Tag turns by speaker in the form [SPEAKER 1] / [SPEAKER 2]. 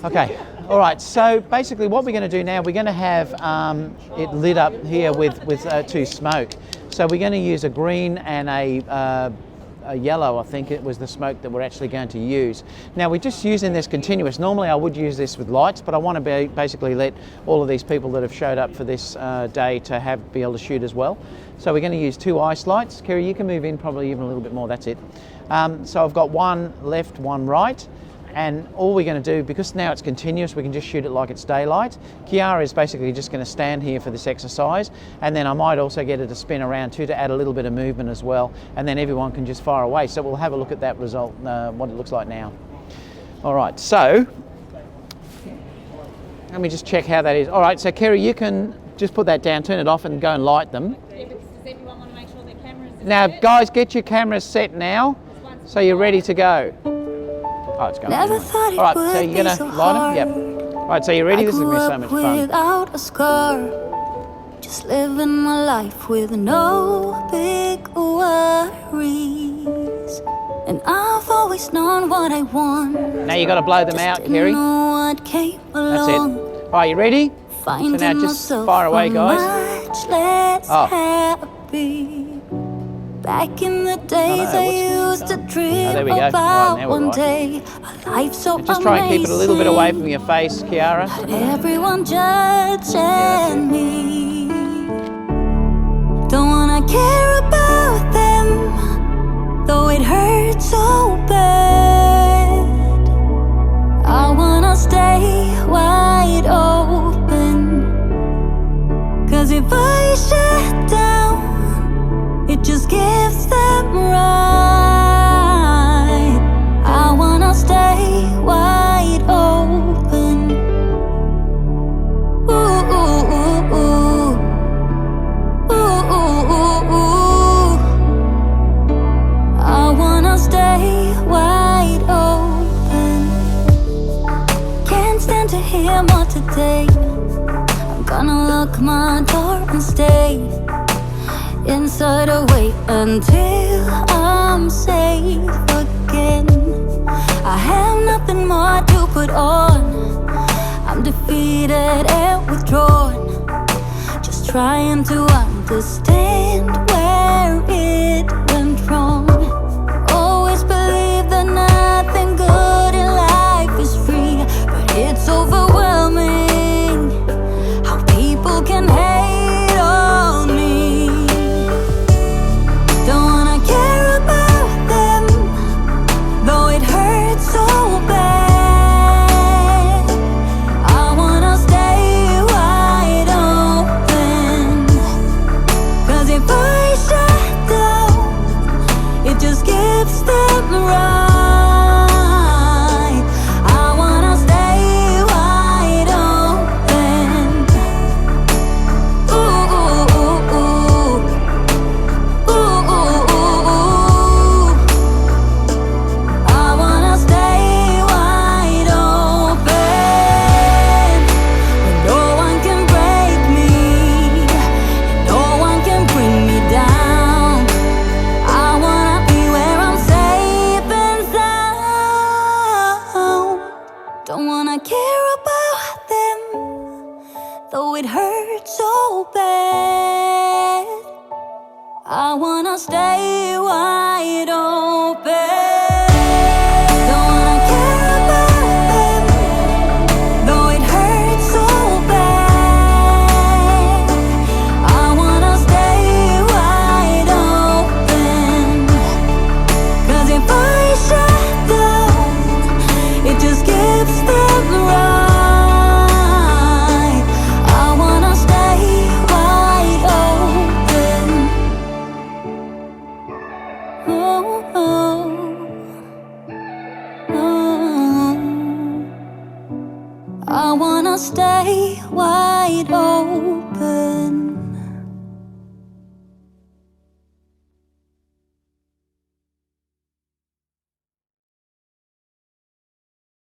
[SPEAKER 1] Okay, all right, so basically what we're going to do now, we're going to have it lit up here with two smoke. So we're going to use a green and a yellow, I think it was the smoke that we're actually going to use. Now we're just using this continuous. Normally I would use this with lights, but I want to basically let all of these people that have showed up for this day to be able to shoot as well. So we're going to use two ice lights. Kiara, you can move in probably even a little bit more, that's it. So I've got one left, one right. And all we're going to do, because now it's continuous, we can just shoot it like it's daylight. Kiara is basically just going to stand here for this exercise, and then I might also get her to spin around too to add a little bit of movement as well, and then everyone can just fire away. So we'll have a look at that result, what it looks like now. All right, so let me just check how that is. All right, so Kerry, you can just put that down, turn it off and go and light them.
[SPEAKER 2] Yeah, but does everyone want to make sure their cameras are
[SPEAKER 1] Now,
[SPEAKER 2] set?
[SPEAKER 1] guys, get your cameras set now, so you're ready to go. Oh, it's going.
[SPEAKER 3] Never thought it
[SPEAKER 1] all right,
[SPEAKER 3] would
[SPEAKER 1] so you're going
[SPEAKER 3] be
[SPEAKER 1] to
[SPEAKER 3] so
[SPEAKER 1] light them? Yep. All right, so you're ready? This is going to be so much fun.
[SPEAKER 3] Without a scar, just living my life with no big worries. And I've always known what I want.
[SPEAKER 1] Now you got to blow them out, Kerry. That's it. All right, you ready? So now just fire away, guys.
[SPEAKER 3] Much less happy. Back in the days I used to dream about one day a life so amazing.
[SPEAKER 1] Just try and keep it a little bit away from your face, Kiara.
[SPEAKER 3] But everyone judging me. Don't wanna care about them, though it hurts so bad. I wanna stay wide open, 'cause if I shut down, it just gives them right. I wanna stay wide open. Ooh, ooh, ooh, ooh. Ooh, ooh, ooh, ooh. I wanna stay wide open. Can't stand to hear more today. I'm gonna lock my door and stay inside, away until I'm safe again. I have nothing more to put on. I'm defeated and withdrawn, just trying to understand where it went wrong. Always believe that nothing good in life is free, but it's overwhelming how people can hate on me. Don't wanna care about them, though it hurts so bad. I wanna stay wide open, 'cause if I shut down, it just gives them right. I wanna stay wide open. Ooh, ooh, ooh, ooh. Ooh, ooh, ooh, ooh. I wanna stay wide open, where no one can break me, and no one can bring me down. I wanna be where I'm safe and sound. Don't wanna care about them, though it hurts so bad. I wanna stay wide open. Don't wanna care about them, though it hurts so bad. I wanna stay wide open, 'cause if I shut down, it just gives them right. I wanna stay wide open. Oh, oh, oh. I wanna stay wide open.